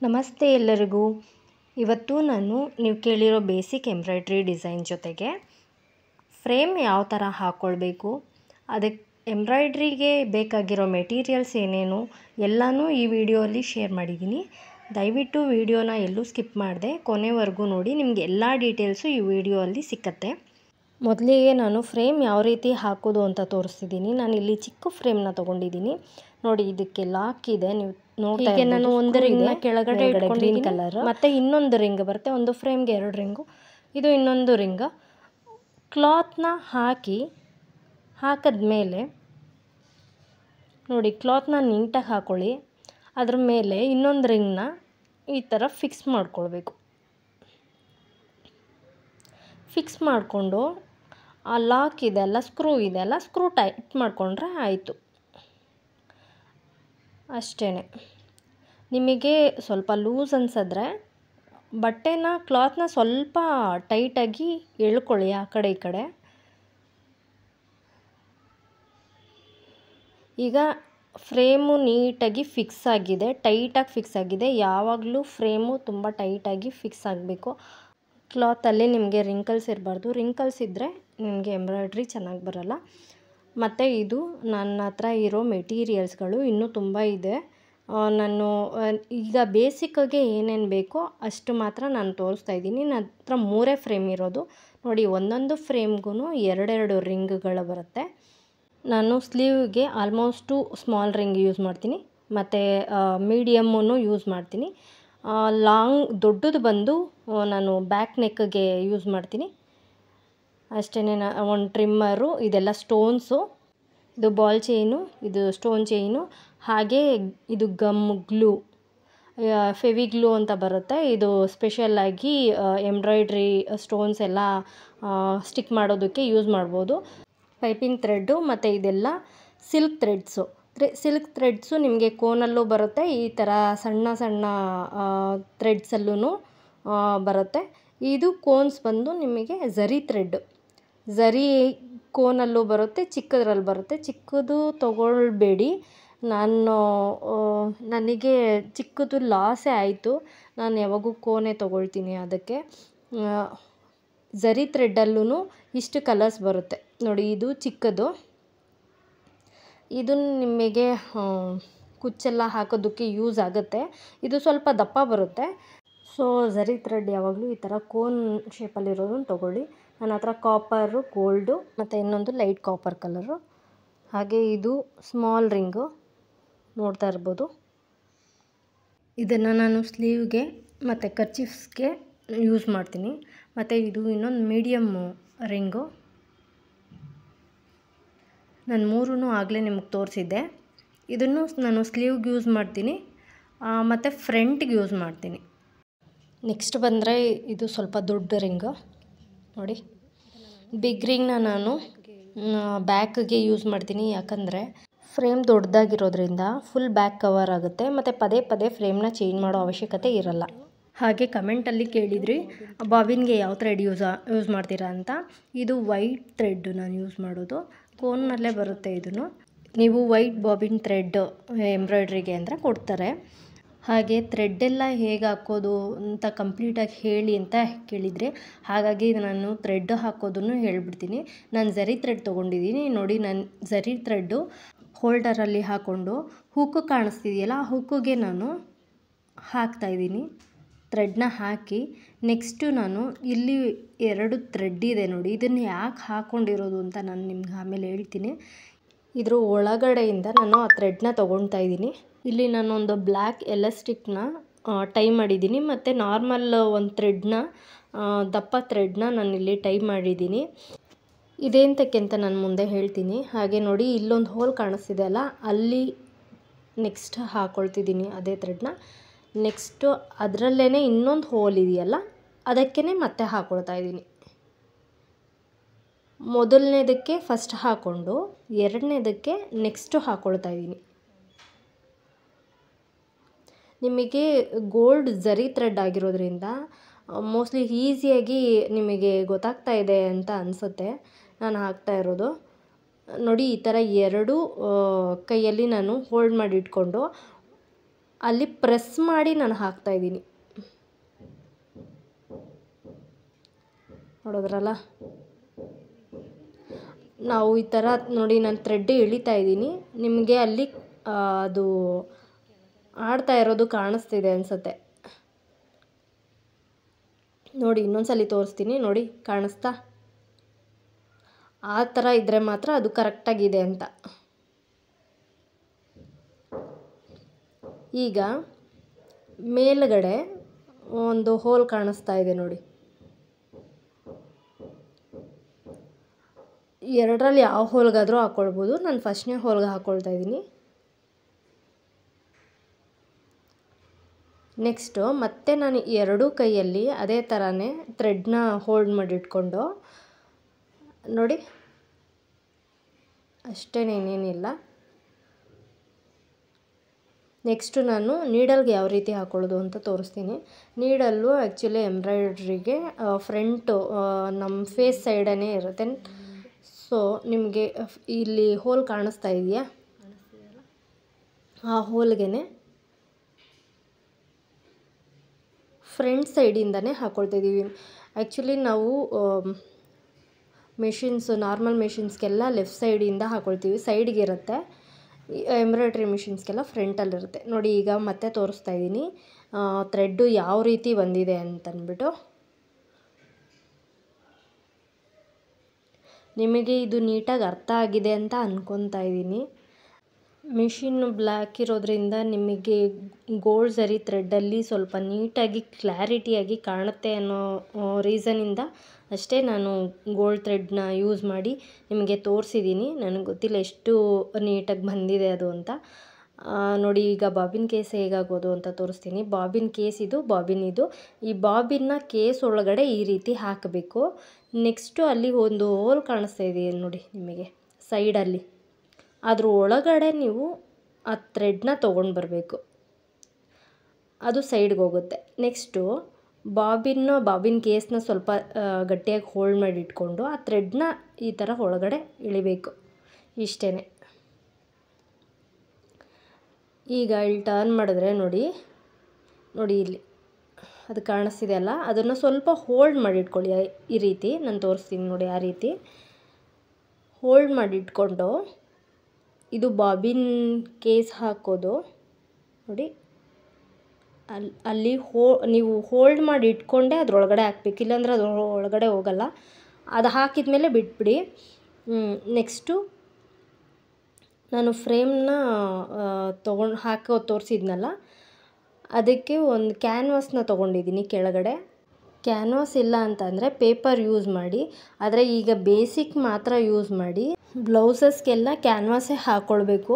ನಮಸ್ತೆ ಎಲ್ಲರಿಗೂ. ಇವತ್ತು ನಾನು ನೀವು ಕೇಳಿರೋ ಬೇಸಿಕ್ ಎಂಬ್ರಾಯ್ಡ್ರಿ ಡಿಸೈನ್ ಜೊತೆಗೆ ಫ್ರೇಮ್ ಯಾವ ಥರ ಹಾಕ್ಕೊಳ್ಬೇಕು, ಅದಕ್ಕೆ ಎಂಬ್ರಾಯ್ಡ್ರಿಗೆ ಬೇಕಾಗಿರೋ ಮೆಟೀರಿಯಲ್ಸ್ ಏನೇನು ಎಲ್ಲನೂ ಈ ವಿಡಿಯೋಲಿ ಶೇರ್ ಮಾಡಿದ್ದೀನಿ. ದಯವಿಟ್ಟು ವಿಡಿಯೋನ ಎಲ್ಲೂ ಸ್ಕಿಪ್ ಮಾಡದೆ ಕೊನೆವರೆಗೂ ನೋಡಿ, ನಿಮಗೆ ಎಲ್ಲ ಡೀಟೇಲ್ಸು ಈ ವಿಡಿಯೋಲ್ಲಿ ಸಿಕ್ಕತ್ತೆ. ಮೊದಲಿಗೆ ನಾನು ಫ್ರೇಮ್ ಯಾವ ರೀತಿ ಹಾಕೋದು ಅಂತ ತೋರಿಸ್ತಿದ್ದೀನಿ. ನಾನು ಇಲ್ಲಿ ಚಿಕ್ಕ ಫ್ರೇಮ್ನ ತೊಗೊಂಡಿದ್ದೀನಿ. ನೋಡಿ, ಇದಕ್ಕೆ ಲಾಕ್ ಇದೆ, ನೀವು ನೋಡ್ತಾ ಇರ್ಬೋದು. ನಾನು ಒಂದು ರಿಂಗ್ನ ಕೆಳಗಡೆ ಗ್ರೀನ್ ಕಲರ್, ಮತ್ತು ಇನ್ನೊಂದು ರಿಂಗ್ ಬರುತ್ತೆ. ಒಂದು ಫ್ರೇಮ್ಗೆ 2 ರಿಂಗು, ಇದು ಇನ್ನೊಂದು ರಿಂಗ್. ಕ್ಲಾತ್ನ ಹಾಕಿದ್ಮೇಲೆ ನೋಡಿ, ಕ್ಲಾತ್ನ ನೀಟಾಗಿ ಹಾಕ್ಕೊಳ್ಳಿ. ಅದ್ರ ಮೇಲೆ ಇನ್ನೊಂದು ರಿಂಗ್ನ ಈ ಥರ ಫಿಕ್ಸ್ ಮಾಡ್ಕೊಳ್ಬೇಕು. ಫಿಕ್ಸ್ ಮಾಡಿಕೊಂಡು ಆ ಲಾಕ್ ಇದೆಲ್ಲ, ಸ್ಕ್ರೂ ಇದೆಲ್ಲ, ಸ್ಕ್ರೂ ಟೈಟ್ ಮಾಡಿಕೊಂಡ್ರೆ ಆಯಿತು. ಅಷ್ಟೇ. ನಿಮಗೆ ಸ್ವಲ್ಪ ಲೂಸ್ ಅನ್ಸಿದ್ರೆ ಕ್ಲಾತ್ನ ಸ್ವಲ್ಪ ಟೈಟಾಗಿ ಎಳ್ಕೊಳ್ಳಿ ಆ ಕಡೆ ಈ ಕಡೆ. ಈಗ ಫ್ರೇಮು ನೀಟಾಗಿ ಫಿಕ್ಸ್ ಆಗಿದೆ, ಟೈಟಾಗಿ ಫಿಕ್ಸ್ ಆಗಿದೆ. ಯಾವಾಗಲೂ ಫ್ರೇಮು ತುಂಬ ಟೈಟಾಗಿ ಫಿಕ್ಸ್ ಆಗಬೇಕು. ಕ್ಲಾತಲ್ಲಿ ನಿಮಗೆ ರಿಂಕಲ್ಸ್ ಇರಬಾರ್ದು. ರಿಂಕಲ್ಸ್ ಇದ್ದರೆ ನಿಮಗೆ ಎಂಬ್ರಾಯ್ಡ್ರಿ ಚೆನ್ನಾಗಿ ಬರೋಲ್ಲ. ಮತ್ತು ಇದು ನನ್ನ ಹತ್ರ ಇರೋ ಮೆಟೀರಿಯಲ್ಸ್ಗಳು ಇನ್ನೂ ತುಂಬ ಇದೆ. ನಾನು ಈಗ ಬೇಸಿಕ್ಕಾಗೆ ಏನೇನು ಬೇಕೋ ಅಷ್ಟು ಮಾತ್ರ ನಾನು ತೋರಿಸ್ತಾ ಇದ್ದೀನಿ. ನನ್ನ ಹತ್ರ 3 ಫ್ರೇಮ್ ಇರೋದು. ನೋಡಿ, ಒಂದೊಂದು ಫ್ರೇಮ್ಗೂ 2 ರಿಂಗ್ಗಳು ಬರುತ್ತೆ. ನಾನು ಸ್ಲೀವ್ಗೆ ಆಲ್ಮೋಸ್ಟು ಸ್ಮಾಲ್ ರಿಂಗ್ ಯೂಸ್ ಮಾಡ್ತೀನಿ, ಮತ್ತು ಮೀಡಿಯಮ್ಮನ್ನು ಯೂಸ್ ಮಾಡ್ತೀನಿ. ದೊಡ್ಡದು ಬಂದು ನಾನು ಬ್ಯಾಕ್ ನೆಕ್ಗೆ ಯೂಸ್ ಮಾಡ್ತೀನಿ. ಅಷ್ಟೇ. ಒಂದು ಟ್ರಿಮ್ಮರು, ಇದೆಲ್ಲ ಸ್ಟೋನ್ಸು, ಇದು ಬಾಲ್ ಚೈನು, ಇದು ಸ್ಟೋನ್ ಚೈನು, ಹಾಗೆ ಇದು ಗ್ಲೂ, ಫೆವಿ ಗ್ಲೂ ಅಂತ ಬರುತ್ತೆ. ಇದು ಸ್ಪೆಷಲ್ಲಾಗಿ ಎಂಬ್ರಾಯ್ಡ್ರಿ ಸ್ಟೋನ್ಸ್ ಎಲ್ಲ ಸ್ಟಿಕ್ ಮಾಡೋದಕ್ಕೆ ಯೂಸ್ ಮಾಡ್ಬೋದು. ಪೈಪಿಂಗ್ ಥ್ರೆಡ್ಡು, ಮತ್ತು ಇದೆಲ್ಲ ಸಿಲ್ಕ್ ಥ್ರೆಡ್ಸು ನಿಮಗೆ ಕೋನಲ್ಲೂ ಬರುತ್ತೆ, ಈ ಥರ ಸಣ್ಣ ಸಣ್ಣ ಥ್ರೆಡ್ಸಲ್ಲೂ ಬರುತ್ತೆ. ಇದು ಕೋನ್ಸ್ ಬಂದು ನಿಮಗೆ ಝರಿ ಕೋನಲ್ಲೂ ಬರುತ್ತೆ, ಚಿಕ್ಕದ್ರಲ್ಲಿ ಬರುತ್ತೆ. ಚಿಕ್ಕದು ತೊಗೊಳ್ಬೇಡಿ. ನನಗೆ ಚಿಕ್ಕದು ಲಾಸೇ ಆಯಿತು. ನಾನು ಯಾವಾಗೂ ಕೋನೇ ತೊಗೊಳ್ತೀನಿ. ಅದಕ್ಕೆ ಝರಿ ಥ್ರೆಡ್ಡಲ್ಲೂ ಇಷ್ಟು ಕಲರ್ಸ್ ಬರುತ್ತೆ. ನೋಡಿ, ಇದು ಚಿಕ್ಕದು. ಇದು ನಿಮಗೆ ಕುಚ್ಚೆಲ್ಲ ಹಾಕೋದಕ್ಕೆ ಯೂಸ್ ಆಗುತ್ತೆ. ಇದು ಸ್ವಲ್ಪ ದಪ್ಪ ಬರುತ್ತೆ. ಸೊ ಝರಿ ಥ್ರೆಡ್ ಯಾವಾಗಲೂ ಈ ಥರ ಕೋನ್ ಶೇಪಲ್ಲಿರೋದನ್ನು ತೊಗೊಳ್ಳಿ. ನನ್ನ ಹತ್ರ ಕಾಪರು, ಗೋಲ್ಡು, ಮತ್ತು ಇನ್ನೊಂದು ಲೈಟ್ ಕಾಪರ್ ಕಲರು. ಹಾಗೆ ಇದು ಸ್ಮಾಲ್ ರಿಂಗು ನೋಡ್ತಾ ಇರ್ಬೋದು. ಇದನ್ನು ನಾನು ಸ್ಲೀವ್ಗೆ ಮತ್ತು ಕರ್ಚೀಫ್ಸ್ಗೆ ಯೂಸ್ ಮಾಡ್ತೀನಿ. ಮತ್ತು ಇದು ಇನ್ನೊಂದು ಮೀಡಿಯಮ್ಮು ರಿಂಗು. ನಾನು 3 ಆಗಲೇ ನಿಮಗೆ ತೋರಿಸಿದ್ದೆ. ಇದನ್ನು ನಾನು ಸ್ಲೀವ್ಗೆ ಯೂಸ್ ಮಾಡ್ತೀನಿ, ಮತ್ತು ಫ್ರಂಟ್ಗೆ ಯೂಸ್ ಮಾಡ್ತೀನಿ. ನೆಕ್ಸ್ಟ್ ಬಂದರೆ ಇದು ಸ್ವಲ್ಪ ದೊಡ್ಡ ರಿಂಗು. ನೋಡಿ, ಬಿಗ್ ರಿಂಗ್ನ ನಾನು ಬ್ಯಾಕ್ಗೆ ಯೂಸ್ ಮಾಡ್ತೀನಿ. ಯಾಕಂದರೆ ಫ್ರೇಮ್ ದೊಡ್ಡದಾಗಿರೋದ್ರಿಂದ ಫುಲ್ ಬ್ಯಾಕ್ ಕವರ್ ಆಗುತ್ತೆ, ಮತ್ತು ಪದೇ ಫ್ರೇಮ್ನ ಚೇಂಜ್ ಮಾಡೋ ಅವಶ್ಯಕತೆ ಇರಲ್ಲ. ಹಾಗೆ ಕಮೆಂಟಲ್ಲಿ ಕೇಳಿದ್ರಿ ಬಾಬಿನ್ಗೆ ಯಾವ ಥ್ರೆಡ್ ಯೂಸ್ ಮಾಡ್ತೀರಾ ಅಂತ. ಇದು ವೈಟ್ ಥ್ರೆಡ್ಡು ನಾನು ಯೂಸ್ ಮಾಡೋದು. ಕೋನ್ನಲ್ಲೇ ಬರುತ್ತೆ ಇದನ್ನು. ನೀವು ವೈಟ್ ಬಾಬಿನ್ ಥ್ರೆಡ್ ಎಂಬ್ರಾಯ್ಡ್ರಿಗೆ ಅಂದರೆ ಕೊಡ್ತಾರೆ. ಹಾಗೆ ಥ್ರೆಡ್ಡೆಲ್ಲ ಹೇಗೆ ಹಾಕೋದು ಅಂತ ಕಂಪ್ಲೀಟಾಗಿ ಹೇಳಿ ಅಂತ ಕೇಳಿದರೆ, ಹಾಗಾಗಿ ನಾನು ಥ್ರೆಡ್ ಹಾಕೋದನ್ನು ಹೇಳ್ಬಿಡ್ತೀನಿ. ನಾನು ಝರಿ ಥ್ರೆಡ್ ತೊಗೊಂಡಿದ್ದೀನಿ. ನೋಡಿ, ನಾನು ಝರಿ ಥ್ರೆಡ್ಡು ಹೋಲ್ಡರಲ್ಲಿ ಹಾಕ್ಕೊಂಡು ಹುಕ್ಕು ಕಾಣಿಸ್ತಿದೆಯಲ್ಲ, ಆ ಹುಕ್ಕಿಗೆ ನಾನು ಹಾಕ್ತಾಯಿದ್ದೀನಿ. ಥ್ರೆಡ್ನ ಹಾಕಿ ನೆಕ್ಸ್ಟು ನಾನು ಇಲ್ಲಿ 2 ಥ್ರೆಡ್ ಇದೆ ನೋಡಿ, ಇದನ್ನು ಯಾಕೆ ಹಾಕ್ಕೊಂಡಿರೋದು ಅಂತ ನಾನು ನಿಮ್ಗೆ ಆಮೇಲೆ ಹೇಳ್ತೀನಿ. ಇದ್ರ ಒಳಗಡೆಯಿಂದ ನಾನು ಆ ಥ್ರೆಡ್ನ ತೊಗೊಳ್ತಾ ಇದ್ದೀನಿ. ಇಲ್ಲಿ ನಾನೊಂದು ಬ್ಲ್ಯಾಕ್ ಎಲಾಸ್ಟಿಕ್ನ ಟೈ ಮಾಡಿದ್ದೀನಿ, ಮತ್ತು ನಾರ್ಮಲ್ ಒಂದು ಥ್ರೆಡ್ನ, ದಪ್ಪ ಥ್ರೆಡ್ನ ನಾನಿಲ್ಲಿ ಟೈ ಮಾಡಿದ್ದೀನಿ. ಇದೇಂತಕ್ಕೆ ಅಂತ ನಾನು ಮುಂದೆ ಹೇಳ್ತೀನಿ. ಹಾಗೆ ನೋಡಿ, ಇಲ್ಲೊಂದು ಹೋಲ್ ಕಾಣಿಸ್ತಿದೆ ಅಲ್ಲ, ಅಲ್ಲಿ ನೆಕ್ಸ್ಟ್ ಹಾಕ್ಕೊಳ್ತಿದ್ದೀನಿ ಅದೇ ಥ್ರೆಡ್ನ. ನೆಕ್ಸ್ಟು ಅದರಲ್ಲೇ ಇನ್ನೊಂದು ಹೋಲ್ ಇದೆಯಲ್ಲ, ಅದಕ್ಕೇ ಮತ್ತೆ ಹಾಕ್ಕೊಳ್ತಾ ಇದ್ದೀನಿ. ಮೊದಲನೇದಕ್ಕೆ ಫಸ್ಟ್ ಹಾಕ್ಕೊಂಡು 2ನೇದಕ್ಕೆ ನೆಕ್ಸ್ಟು ಹಾಕ್ಕೊಳ್ತಾ ಇದ್ದೀನಿ. ನಿಮಗೆ ಗೋಲ್ಡ್ ಝರಿ ಥ್ರೆಡ್ ಆಗಿರೋದ್ರಿಂದ ಮೋಸ್ಟ್ಲಿ ಈಸಿಯಾಗಿ ನಿಮಗೆ ಗೊತ್ತಾಗ್ತಾ ಇದೆ ಅಂತ ಅನಿಸುತ್ತೆ ನಾನು ಹಾಕ್ತಾ ಇರೋದು. ನೋಡಿ, ಈ ಥರ 2 ಕೈಯಲ್ಲಿ ನಾನು ಹೋಲ್ಡ್ ಮಾಡಿ ಇಟ್ಕೊಂಡು ಅಲ್ಲಿ ಪ್ರೆಸ್ ಮಾಡಿ ನಾನು ಹಾಕ್ತಾಯಿದ್ದೀನಿ. ನೋಡಿದ್ರಲ್ಲ, ನಾವು ಈ ಥರ ನೋಡಿ ನಾನು ಥ್ರೆಡ್ ಎಳಿತಾ ಇದ್ದೀನಿ, ನಿಮಗೆ ಅಲ್ಲಿ ಅದು ಆಡ್ತಾ ಇರೋದು ಕಾಣಿಸ್ತಿದೆ ಅನಿಸುತ್ತೆ ನೋಡಿ. ಇನ್ನೊಂದ್ಸಲಿ ತೋರಿಸ್ತೀನಿ ನೋಡಿ, ಕಾಣಿಸ್ತಾ? ಆ ಥರ ಇದ್ದರೆ ಮಾತ್ರ ಅದು ಕರೆಕ್ಟಾಗಿದೆ ಅಂತ. ಈಗ ಮೇಲ್ಗಡೆ ಒಂದು ಹೋಲ್ ಕಾಣಿಸ್ತಾ ಇದೆ ನೋಡಿ, ಎರಡರಲ್ಲಿ ಯಾವ ಹೋಲ್ಗಾದರೂ ಹಾಕ್ಕೊಳ್ಬೋದು. ನಾನು ಫಸ್ಟ್ನೇ ಹೋಲ್ಗೆ ಹಾಕ್ಕೊಳ್ತಾ ಇದ್ದೀನಿ. ನೆಕ್ಸ್ಟು ಮತ್ತೆ ನಾನು ಎರಡೂ ಕೈಯಲ್ಲಿ ಅದೇ ಥರನೇ ಥ್ರೆಡ್ನ ಹೋಲ್ಡ್ ಮಾಡಿಟ್ಕೊಂಡು ನೋಡಿ, ಅಷ್ಟೇ, ಇನ್ನೇನಿಲ್ಲ. ನೆಕ್ಸ್ಟು ನಾನು ನೀಡಲ್ಗೆ ಯಾವ ರೀತಿ ಹಾಕ್ಕೊಳ್ಳೋದು ಅಂತ ತೋರಿಸ್ತೀನಿ. ನೀಡಲ್ಲು ಆ್ಯಕ್ಚುಲಿ ಎಂಬ್ರಾಯ್ಡ್ರಿಗೆ ಫ್ರಂಟು ನಮ್ಮ ಫೇಸ್ ಸೈಡೇ ಇರುತ್ತೆ. ಸೊ ನಿಮಗೆ ಇಲ್ಲಿ ಹೋಲ್ ಕಾಣಿಸ್ತಾ ಇದೆಯಾ? ಆ ಹೋಲ್ಗೆ ಫ್ರಂಟ್ ಸೈಡಿಂದನೇ ಹಾಕ್ಕೊಳ್ತಾಯಿದ್ದೀವಿ. ಆ್ಯಕ್ಚುಲಿ ನಾವು ನಾರ್ಮಲ್ ಮೆಷಿನ್ಸ್ಗೆಲ್ಲ ಲೆಫ್ಟ್ ಸೈಡಿಂದ ಹಾಕ್ಕೊಳ್ತೀವಿ, ಸೈಡ್ಗೆ ಇರುತ್ತೆ. ಎಂಬ್ರಾಯ್ಡ್ರಿ ಮಿಷಿನ್ಸ್ಗೆಲ್ಲ ಫ್ರಂಟಲ್ಲಿರುತ್ತೆ ನೋಡಿ. ಈಗ ಮತ್ತೆ ತೋರಿಸ್ತಾ ಇದ್ದೀನಿ ಥ್ರೆಡ್ಡು ಯಾವ ರೀತಿ ಬಂದಿದೆ ಅಂತಂದ್ಬಿಟ್ಟು. ನಿಮಗೆ ಇದು ನೀಟಾಗಿ ಅರ್ಥ ಆಗಿದೆ ಅಂತ ಅಂದ್ಕೊತಾ ಇದ್ದೀನಿ. ಮಿಷಿನ್ ಬ್ಲ್ಯಾಕ್ ಇರೋದ್ರಿಂದ ನಿಮಗೆ ಗೋಲ್ಡ್ ಝರಿ ಥ್ರೆಡ್ಡಲ್ಲಿ ಸ್ವಲ್ಪ ನೀಟಾಗಿ ಕ್ಲಾರಿಟಿಯಾಗಿ ಕಾಣುತ್ತೆ ಅನ್ನೋ ರೀಸನಿಂದ ಅಷ್ಟೇ ನಾನು ಗೋಲ್ಡ್ ಥ್ರೆಡ್ನ ಯೂಸ್ ಮಾಡಿ ನಿಮಗೆ ತೋರಿಸಿದ್ದೀನಿ. ನನಗೆ ಗೊತ್ತಿಲ್ಲ ಎಷ್ಟು ನೀಟಾಗಿ ಬಂದಿದೆ ಅದು ಅಂತ. ನೋಡಿ, ಈಗ ಬಾಬಿನ್ ಕೇಸ್ ಹೇಗಾಗೋದು ಅಂತ ತೋರಿಸ್ತೀನಿ. ಬಾಬಿನ್ ಕೇಸ್ ಇದು, ಬಾಬಿನ್ ಇದು. ಈ ಬಾಬಿನ್ನ ಕೇಸ್ ಒಳಗಡೆ ಈ ರೀತಿ ಹಾಕಬೇಕು. ನೆಕ್ಸ್ಟು ಅಲ್ಲಿ ಒಂದು ಹೋಲ್ ಕಾಣಿಸ್ತಾ ಇದೆಯಾ ನೋಡಿ ನಿಮಗೆ ಸೈಡಲ್ಲಿ, ಅದ್ರ ಒಳಗಡೆ ನೀವು ಆ ಥ್ರೆಡ್ನ ತೊಗೊಂಡು ಬರಬೇಕು, ಅದು ಸೈಡ್ಗೆ ಹೋಗುತ್ತೆ. ನೆಕ್ಸ್ಟು ಬಾಬಿನ್ ಕೇಸ್ನ ಸ್ವಲ್ಪ ಗಟ್ಟಿಯಾಗಿ ಹೋಲ್ಡ್ ಮಾಡಿ ಇಟ್ಕೊಂಡು ಆ ಥ್ರೆಡ್ನ ಈ ಥರ ಒಳಗಡೆ ಇಳಿಬೇಕು, ಇಷ್ಟೇ. ಈಗ ಇಲ್ಲಿ ಟರ್ನ್ ಮಾಡಿದ್ರೆ ನೋಡಿ ಇಲ್ಲಿ ಅದು ಕಾಣಿಸ್ತಿದೆ ಅಲ್ಲ, ಅದನ್ನು ಸ್ವಲ್ಪ ಹೋಲ್ಡ್ ಮಾಡಿ ಇಟ್ಕೊಳ್ಳಿ. ಈ ರೀತಿ ನಾನು ತೋರಿಸ್ತೀನಿ ನೋಡಿ, ಆ ರೀತಿ ಹೋಲ್ಡ್ ಮಾಡಿ ಇಟ್ಕೊಂಡು ಇದು ಬಾಬಿನ್ ಕೇಸ್ ಹಾಕೋದು ನೋಡಿ. ಅಲ್ಲಿ ನೀವು ಹೋಲ್ಡ್ ಮಾಡಿ ಇಟ್ಕೊಂಡೆ ಅದರೊಳಗಡೆ ಹಾಕ್ಬೇಕು, ಇಲ್ಲಾಂದ್ರೆ ಅದ್ರ ಒಳಗಡೆ ಹೋಗಲ್ಲ. ಅದು ಹಾಕಿದ ಮೇಲೆ ಬಿಟ್ಬಿಡಿ. ನೆಕ್ಸ್ಟು ನಾನು ಫ್ರೇಮ್ನ ಹಾಕೋ ತೋರಿಸಿದ್ನಲ್ಲ, ಅದಕ್ಕೆ ಒಂದು ಕ್ಯಾನ್ವಾಸ್ನ ತೊಗೊಂಡಿದ್ದೀನಿ ಕೆಳಗಡೆ. ಕ್ಯಾನ್ವಾಸ್ ಇಲ್ಲ ಅಂತಂದರೆ ಪೇಪರ್ ಯೂಸ್ ಮಾಡಿ, ಆದರೆ ಈಗ ಬೇಸಿಕ್ ಮಾತ್ರ ಯೂಸ್ ಮಾಡಿ. ಬ್ಲೌಸಸ್ಗೆಲ್ಲ ಕ್ಯಾನ್ವಾಸೇ ಹಾಕ್ಕೊಳ್ಬೇಕು.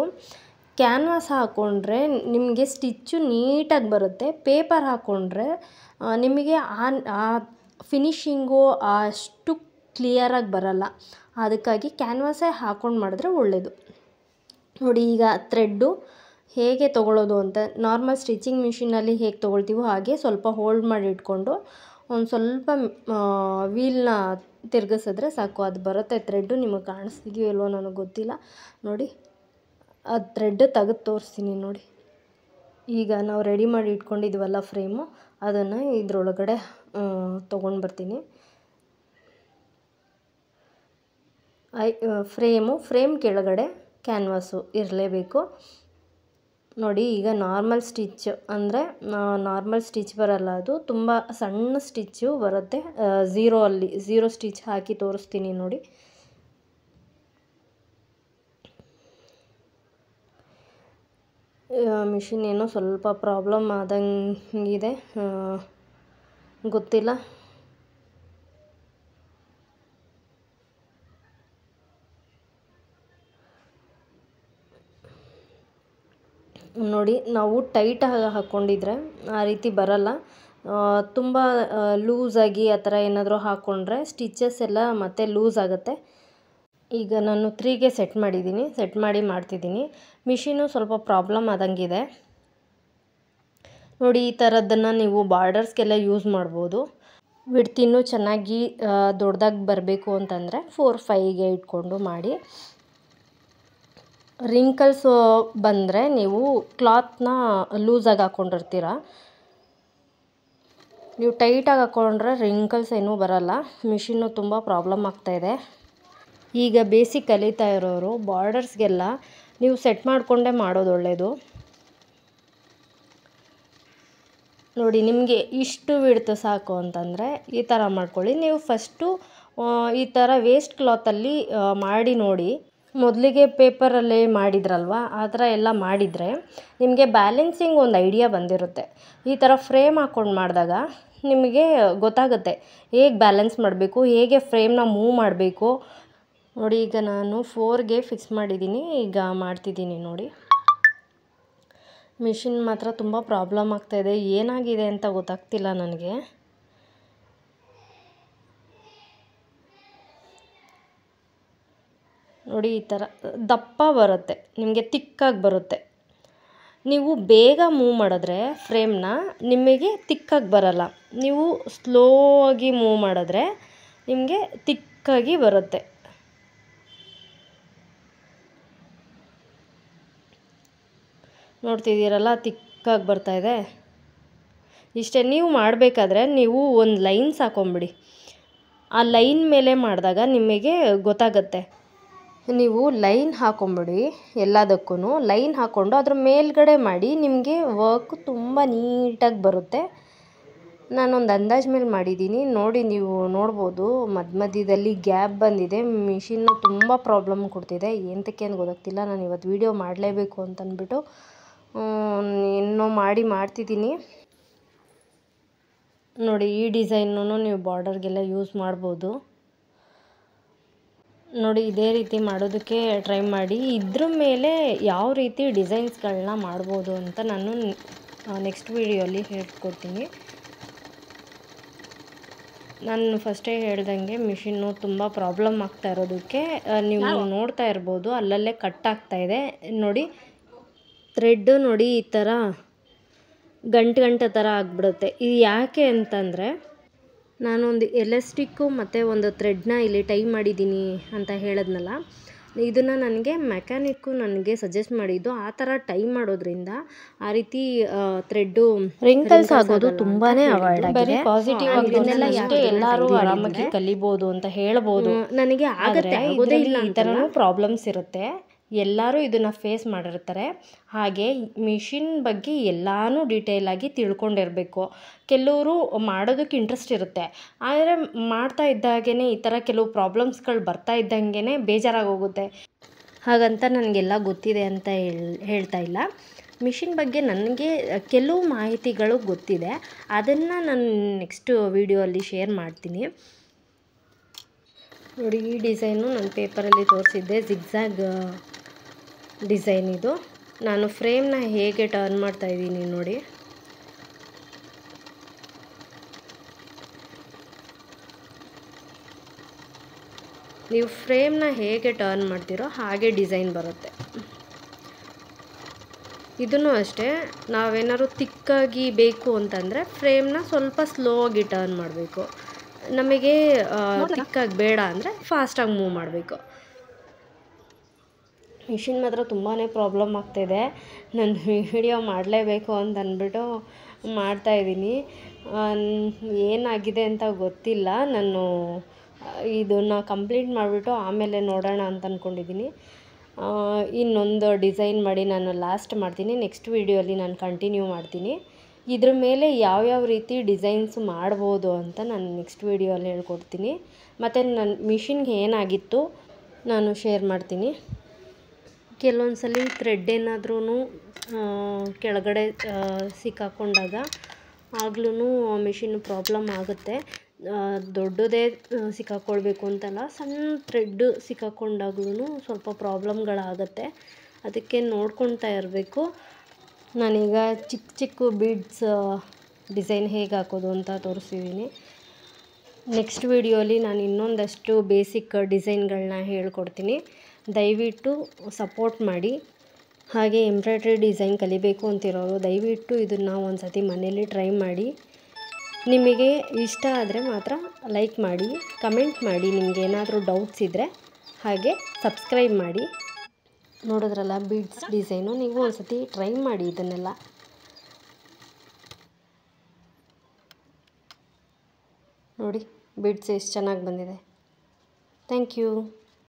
ಕ್ಯಾನ್ವಾಸ್ ಹಾಕ್ಕೊಂಡ್ರೆ ನಿಮಗೆ ಸ್ಟಿಚ್ಚು ನೀಟಾಗಿ ಬರುತ್ತೆ. ಪೇಪರ್ ಹಾಕ್ಕೊಂಡ್ರೆ ನಿಮಗೆ ಆ ಫಿನಿಶಿಂಗು ಅಷ್ಟು ಕ್ಲಿಯರಾಗಿ ಬರಲ್ಲ. ಅದಕ್ಕಾಗಿ ಕ್ಯಾನ್ವಾಸೇ ಹಾಕ್ಕೊಂಡು ಮಾಡಿದ್ರೆ ಒಳ್ಳೆಯದು. ನೋಡಿ, ಈಗ ಥ್ರೆಡ್ಡು ಹೇಗೆ ತೊಗೊಳ್ಳೋದು ಅಂತ ನಾರ್ಮಲ್ ಸ್ಟಿಚಿಂಗ್ ಮಿಷಿನಲ್ಲಿ ಹೇಗೆ ತೊಗೊಳ್ತೀವೋ ಹಾಗೆ ಸ್ವಲ್ಪ ಹೋಲ್ಡ್ ಮಾಡಿ ಇಟ್ಕೊಂಡು ಒಂದು ಸ್ವಲ್ಪ ವೀಲ್ನ ತಿರುಗಿಸಿದ್ರೆ ಸಾಕು, ಅದು ಬರುತ್ತೆ ಥ್ರೆಡ್ಡು. ನಿಮಗೆ ಕಾಣಿಸ್ತಿದೆಯೋ ಇಲ್ವೋ ನನಗೆ ಗೊತ್ತಿಲ್ಲ. ನೋಡಿ, ಅದು ಥ್ರೆಡ್ ತೆಗೆದು ತೋರಿಸ್ತೀನಿ ನೋಡಿ. ಈಗ ನಾವು ರೆಡಿ ಮಾಡಿ ಇಟ್ಕೊಂಡಿದ್ವಲ್ಲ ಫ್ರೇಮು, ಅದನ್ನು ಇದರೊಳಗಡೆ ತೊಗೊಂಡು ಬರ್ತೀನಿ. ಫ್ರೇಮ್ ಕೆಳಗಡೆ ಕ್ಯಾನ್ವಾಸು ಇರಲೇಬೇಕು ನೋಡಿ. ಈಗ ನಾರ್ಮಲ್ ಸ್ಟಿಚ್ ಅಂದರೆ ನಾರ್ಮಲ್ ಸ್ಟಿಚ್ ಬರಲ್ಲ, ಅದು ತುಂಬ ಸಣ್ಣ ಸ್ಟಿಚ್ಚು ಬರುತ್ತೆ. ಝೀರೋ ಸ್ಟಿಚ್ ಹಾಕಿ ತೋರಿಸ್ತೀನಿ ನೋಡಿ. ಮಿಷಿನ್ ಏನೋ ಸ್ವಲ್ಪ ಪ್ರಾಬ್ಲಮ್ ಆದಂಗಿದೆ, ಗೊತ್ತಿಲ್ಲ. ನೋಡಿ, ನಾವು ಟೈಟಾಗಿ ಹಾಕ್ಕೊಂಡಿದ್ರೆ ಆ ರೀತಿ ಬರಲ್ಲ. ತುಂಬ ಲೂಸಾಗಿ ಆ ಥರ ಏನಾದರೂ ಹಾಕ್ಕೊಂಡ್ರೆ ಸ್ಟಿಚಸ್ ಎಲ್ಲ ಮತ್ತೆ ಲೂಸ್ ಆಗುತ್ತೆ. ಈಗ ನಾನು 3ಗೆ ಸೆಟ್ ಮಾಡಿ ಮಾಡ್ತಿದ್ದೀನಿ. ಮಿಷಿನು ಸ್ವಲ್ಪ ಪ್ರಾಬ್ಲಮ್ ಆದಂಗಿದೆ ನೋಡಿ. ಈ ಥರದ್ದನ್ನು ನೀವು ಬಾರ್ಡರ್ಸ್ಗೆಲ್ಲ ಯೂಸ್ ಮಾಡ್ಬೋದು. ವಿಡ್ತ್ ಇನ್ನೂ ಚೆನ್ನಾಗಿ ದೊಡ್ಡದಾಗಿ ಬರಬೇಕು ಅಂತಂದರೆ 4-5ಗೆ ಇಟ್ಕೊಂಡು ಮಾಡಿ. ರಿಂಕಲ್ಸು ಬಂದರೆ ನೀವು ಕ್ಲಾತ್ನ ಲೂಸಾಗಿ ಹಾಕ್ಕೊಂಡಿರ್ತೀರ. ನೀವು ಟೈಟಾಗಿ ಹಾಕ್ಕೊಂಡ್ರೆ ರಿಂಕಲ್ಸ್ ಏನೂ ಬರಲ್ಲ. ಮಿಷಿನ್ನು ತುಂಬ ಪ್ರಾಬ್ಲಮ್ ಆಗ್ತಾಯಿದೆ. ಈಗ ಬೇಸಿಕ್ ಕಲಿತಾ ಇರೋರು ಬಾರ್ಡರ್ಸ್ಗೆಲ್ಲ ನೀವು ಸೆಟ್ ಮಾಡಿಕೊಂಡೇ ಮಾಡೋದು ಒಳ್ಳೆಯದು. ನೋಡಿ, ನಿಮಗೆ ಇಷ್ಟು ವಿಡ್ತ್ ಸಾಕು ಅಂತಂದರೆ ಈ ಥರ ಮಾಡ್ಕೊಳ್ಳಿ. ನೀವು ಫಸ್ಟು ಈ ಥರ ವೇಸ್ಟ್ ಕ್ಲಾತಲ್ಲಿ ಮಾಡಿ ನೋಡಿ. ಮೊದಲಿಗೆ ಪೇಪರಲ್ಲೇ ಮಾಡಿದ್ರಲ್ವ, ಆ ಥರ ಎಲ್ಲ ಮಾಡಿದರೆ ನಿಮಗೆ ಬ್ಯಾಲೆನ್ಸಿಂಗ್ ಒಂದು ಐಡಿಯಾ ಬಂದಿರುತ್ತೆ. ಈ ಥರ ಫ್ರೇಮ್ ಹಾಕ್ಕೊಂಡು ಮಾಡಿದಾಗ ನಿಮಗೆ ಗೊತ್ತಾಗುತ್ತೆ ಹೇಗೆ ಬ್ಯಾಲೆನ್ಸ್ ಮಾಡಬೇಕು, ಹೇಗೆ ಫ್ರೇಮ್ನ ಮೂವ್ ಮಾಡಬೇಕು. ನೋಡಿ, ಈಗ ನಾನು 4ಗೆ ಫಿಕ್ಸ್ ಮಾಡಿದ್ದೀನಿ. ಈಗ ಮಾಡ್ತಿದ್ದೀನಿ ನೋಡಿ. ಮಿಷಿನ್ ಮಾತ್ರ ತುಂಬ ಪ್ರಾಬ್ಲಮ್ ಆಗ್ತಾಯಿದೆ. ಏನಾಗಿದೆ ಅಂತ ಗೊತ್ತಾಗ್ತಿಲ್ಲ ನನಗೆ. ನೋಡಿ, ಈ ಥರ ದಪ್ಪ ಬರುತ್ತೆ, ನಿಮಗೆ ತಿಕ್ಕಾಗಿ ಬರುತ್ತೆ. ನೀವು ಬೇಗ ಮೂವ್ ಮಾಡಿದ್ರೆ ಫ್ರೇಮ್ನ ನಿಮಗೆ ತಿಕ್ಕಾಗಿ ಬರಲ್ಲ. ನೀವು ಸ್ಲೋ ಆಗಿ ಮೂವ್ ಮಾಡಿದ್ರೆ ನಿಮಗೆ ತಿಕ್ಕಾಗಿ ಬರುತ್ತೆ. ನೋಡ್ತಿದ್ದೀರಲ್ಲ, ತಿಕ್ಕಾಗಿ ಬರ್ತಾಯಿದೆ. ಇಷ್ಟೇ. ನೀವು ಮಾಡಬೇಕಾದ್ರೆ ನೀವು ಒಂದು ಲೈನ್ಸ್ ಹಾಕೊಂಬಿಡಿ. ಆ ಲೈನ್ ಮೇಲೆ ಮಾಡಿದಾಗ ನಿಮಗೆ ಗೊತ್ತಾಗುತ್ತೆ. ನೀವು ಲೈನ್ ಹಾಕೊಂಬಿಡಿ, ಎಲ್ಲದಕ್ಕೂ ಲೈನ್ ಹಾಕ್ಕೊಂಡು ಅದ್ರ ಮೇಲ್ಗಡೆ ಮಾಡಿ, ನಿಮಗೆ ವರ್ಕ್ ತುಂಬ ನೀಟಾಗಿ ಬರುತ್ತೆ. ನಾನೊಂದು ಅಂದಾಜು ಮೇಲೆ ಮಾಡಿದ್ದೀನಿ ನೋಡಿ. ನೀವು ನೋಡ್ಬೋದು ಮಧ್ಯದಲ್ಲಿ ಗ್ಯಾಪ್ ಬಂದಿದೆ. ಮಿಷಿನ್ನು ತುಂಬ ಪ್ರಾಬ್ಲಮ್ ಕೊಡ್ತಿದೆ. ಏನಕ್ಕೆ ಅಂತ ಗೊತ್ತಾಗ್ತಿಲ್ಲ. ನಾನು ಇವತ್ತು ವೀಡಿಯೋ ಮಾಡಲೇಬೇಕು ಅಂತಂದ್ಬಿಟ್ಟು ಇನ್ನೂ ಮಾಡ್ತಿದ್ದೀನಿ. ನೋಡಿ, ಈ ಡಿಸೈನೂ ನೀವು ಬಾರ್ಡರ್ಗೆಲ್ಲ ಯೂಸ್ ಮಾಡ್ಬೋದು. ನೋಡಿ, ಇದೇ ರೀತಿ ಮಾಡೋದಕ್ಕೆ ಟ್ರೈ ಮಾಡಿ. ಇದ್ರ ಮೇಲೆ ಯಾವ ರೀತಿ ಡಿಸೈನ್ಸ್ಗಳನ್ನ ಮಾಡ್ಬೋದು ಅಂತ ನಾನು ನೆಕ್ಸ್ಟ್ ವೀಡಿಯೋಲಿ ಹೇಳ್ಕೊಡ್ತೀನಿ. ನಾನು ಫಸ್ಟೇ ಹೇಳ್ದಂಗೆ ಮಿಷಿನ್ನು ತುಂಬ ಪ್ರಾಬ್ಲಮ್ ಆಗ್ತಾ ಇರೋದಕ್ಕೆ ನೀವು ನೋಡ್ತಾ ಇರ್ಬೋದು, ಅಲ್ಲಲ್ಲೇ ಕಟ್ ಆಗ್ತಾಯಿದೆ. ನೋಡಿ, ಥ್ರೆಡ್ಡು ನೋಡಿ ಈ ಥರ ಗಂಟು ಥರ ಆಗಿಬಿಡುತ್ತೆ. ಇದು ಯಾಕೆ ಅಂತಂದರೆ, ನಾನೊಂದು ಎಲಾಸ್ಟಿಕ್ಕು ಮತ್ತು ಒಂದು ಥ್ರೆಡ್ನ ಇಲ್ಲಿ ಟೈ ಮಾಡಿದ್ದೀನಿ ಅಂತ ಹೇಳಿದ್ನಲ್ಲ, ಇದನ್ನು ನನಗೆ ಮೆಕ್ಯಾನಿಕ್ಕು ನನಗೆ ಸಜೆಸ್ಟ್ ಮಾಡಿದ್ದು. ಆ ಥರ ಟೈ ಮಾಡೋದ್ರಿಂದ ಆ ರೀತಿ ಥ್ರೆಡ್ಡು ರಿಂಕಲ್ಸ್ ಆಗೋದು ತುಂಬಾ ಅವಾಯ್ಡ್ ಆಗಿದೆ. ಬರೀ ಪಾಸಿಟಿವ್ ಆಗಿದ್ದನ್ನೆಲ್ಲ ಯಾಕೆ ಎಲ್ಲರೂ ಆರಾಮಾಗಿ ಕಲಿಬೋದು ಅಂತ ಹೇಳ್ಬೋದು. ನನಗೆ ಆಗುತ್ತೆ, ಆಗೋದೇ ಇಲ್ಲ. ಈ ಥರನೂ ಪ್ರಾಬ್ಲಮ್ಸ್ ಇರುತ್ತೆ. ಎಲ್ಲರೂ ಇದನ್ನು ಫೇಸ್ ಮಾಡಿರ್ತಾರೆ. ಹಾಗೆ ಮಿಷಿನ್ ಬಗ್ಗೆ ಎಲ್ಲನೂ ಡೀಟೇಲಾಗಿ ತಿಳ್ಕೊಂಡಿರಬೇಕು. ಕೆಲವರು ಮಾಡೋದಕ್ಕೆ ಇಂಟ್ರೆಸ್ಟ್ ಇರುತ್ತೆ, ಆದರೆ ಮಾಡ್ತಾ ಇದ್ದಾಗೇ ಈ ಥರ ಕೆಲವು ಪ್ರಾಬ್ಲಮ್ಸ್ಗಳು ಬರ್ತಾ ಇದ್ದಂಗೆ ಬೇಜಾರಾಗೋಗುತ್ತೆ. ಹಾಗಂತ ನನಗೆಲ್ಲ ಗೊತ್ತಿದೆ ಅಂತ ಹೇಳ್ತಾ ಇಲ್ಲ. ಮಿಷಿನ್ ಬಗ್ಗೆ ನನಗೆ ಕೆಲವು ಮಾಹಿತಿಗಳು ಗೊತ್ತಿದೆ. ಅದನ್ನು ನಾನು ನೆಕ್ಸ್ಟ್ ವೀಡಿಯೋಲ್ಲಿ ಶೇರ್ ಮಾಡ್ತೀನಿ. ನೋಡಿ, ಈ ಡಿಸೈನು ನಾನು ಪೇಪರಲ್ಲಿ ತೋರಿಸಿದ್ದೆ, ಜಿಗ್ಜ್ಯಾಗ್ ಡಿಸೈನ್ ಇದು. ನಾನು ಫ್ರೇಮ್ನ ಹೇಗೆ ಟರ್ನ್ ಮಾಡ್ತಾಯಿದ್ದೀನಿ ನೋಡಿ. ನೀವು ಫ್ರೇಮ್ನ ಹೇಗೆ ಟರ್ನ್ ಮಾಡ್ತೀರೋ ಹಾಗೆ ಡಿಸೈನ್ ಬರುತ್ತೆ. ಇದನ್ನು ಅಷ್ಟೇ, ನಾವೇನಾದ್ರು ತಿಕ್ಕಾಗಿ ಬೇಕು ಅಂತಂದರೆ ಫ್ರೇಮ್ನ ಸ್ವಲ್ಪ ಸ್ಲೋ ಆಗಿ ಟರ್ನ್ ಮಾಡಬೇಕು. ನಮಗೆ ತಿಕ್ಕಾಗಿ ಬೇಡ ಅಂದರೆ ಫಾಸ್ಟಾಗಿ ಮೂವ್ ಮಾಡಬೇಕು. ಮಿಷಿನ್ ಮಾತ್ರ ತುಂಬಾ ಪ್ರಾಬ್ಲಮ್ ಆಗ್ತಾಯಿದೆ. ನಾನು ವಿಡಿಯೋ ಮಾಡಲೇಬೇಕು ಅಂತ ಅಂದ್ಬಿಟ್ಟು ಮಾಡ್ತಾಯಿದ್ದೀನಿ. ಏನಾಗಿದೆ ಅಂತ ಗೊತ್ತಿಲ್ಲ. ನಾನು ಇದನ್ನು ಕಂಪ್ಲೀಟ್ ಮಾಡಿಬಿಟ್ಟು ಆಮೇಲೆ ನೋಡೋಣ ಅಂತ ಅಂದ್ಕೊಂಡಿದ್ದೀನಿ. ಇನ್ನೊಂದು ಡಿಸೈನ್ ಮಾಡಿ ನಾನು ಲಾಸ್ಟ್ ಮಾಡ್ತೀನಿ. ನೆಕ್ಸ್ಟ್ ವೀಡಿಯೋಲಿ ನಾನು ಕಂಟಿನ್ಯೂ ಮಾಡ್ತೀನಿ. ಇದ್ರ ಮೇಲೆ ಯಾವ್ಯಾವ ರೀತಿ ಡಿಸೈನ್ಸ್ ಮಾಡ್ಬೋದು ಅಂತ ನಾನು ನೆಕ್ಸ್ಟ್ ವೀಡಿಯೋಲ್ಲಿ ಹೇಳ್ಕೊಡ್ತೀನಿ. ಮತ್ತು ನನ್ನ ಮಿಷಿನ್ಗೆ ಏನಾಗಿತ್ತು ನಾನು ಶೇರ್ ಮಾಡ್ತೀನಿ. ಕೆಲವೊಂದು ಸಲ ಥ್ರೆಡ್ ಏನಾದ್ರೂ ಕೆಳಗಡೆ ಸಿಕ್ಕಾಕೊಂಡಾಗ ಆಗ್ಲೂ ಮಿಷಿನ್ ಪ್ರಾಬ್ಲಮ್ ಆಗುತ್ತೆ. ದೊಡ್ಡದೇ ಸಿಕ್ಕಾಕೊಳ್ಬೇಕು ಅಂತಲ್ಲ, ಸಣ್ಣ ಥ್ರೆಡ್ಡು ಸಿಕ್ಕಾಕೊಂಡಾಗ್ಲೂ ಸ್ವಲ್ಪ ಪ್ರಾಬ್ಲಮ್ಗಳಾಗುತ್ತೆ. ಅದಕ್ಕೆ ನೋಡ್ಕೊಳ್ತಾ ಇರಬೇಕು. ನಾನೀಗ ಚಿಕ್ಕ ಚಿಕ್ಕ ಬೀಡ್ಸ್ ಡಿಸೈನ್ ಹೇಗೆ ಹಾಕೋದು ಅಂತ ತೋರಿಸಿದ್ದೀನಿ. ನೆಕ್ಸ್ಟ್ ವೀಡಿಯೋಲಿ ನಾನು ಇನ್ನೊಂದಷ್ಟು ಬೇಸಿಕ್ ಡಿಸೈನ್ಗಳನ್ನ ಹೇಳ್ಕೊಡ್ತೀನಿ. ದಯವಿಟ್ಟು ಸಪೋರ್ಟ್ ಮಾಡಿ. ಹಾಗೆ ಎಂಬ್ರಾಯ್ಡ್ರಿ ಡಿಸೈನ್ ಕಲಿಬೇಕು ಅಂತಿರೋರು ದಯವಿಟ್ಟು ಇದನ್ನು ಒಂದು ಸತಿ ಮನೇಲಿ ಟ್ರೈ ಮಾಡಿ. ನಿಮಗೆ ಇಷ್ಟ ಆದರೆ ಮಾತ್ರ ಲೈಕ್ ಮಾಡಿ, ಕಮೆಂಟ್ ಮಾಡಿ, ನಿಮಗೇನಾದರೂ ಡೌಟ್ಸ್ ಇದ್ದರೆ. ಹಾಗೆ ಸಬ್ಸ್ಕ್ರೈಬ್ ಮಾಡಿ. ನೋಡಿದ್ರಲ್ಲ ಬೀಡ್ಸ್ ಡಿಸೈನು, ನೀವು ಒಂದ್ಸತಿ ಟ್ರೈ ಮಾಡಿ ಇದನ್ನೆಲ್ಲ. ನೋಡಿ ಬೀಡ್ಸ್ ಎಷ್ಟು ಚೆನ್ನಾಗಿ ಬಂದಿದೆ. Thank you.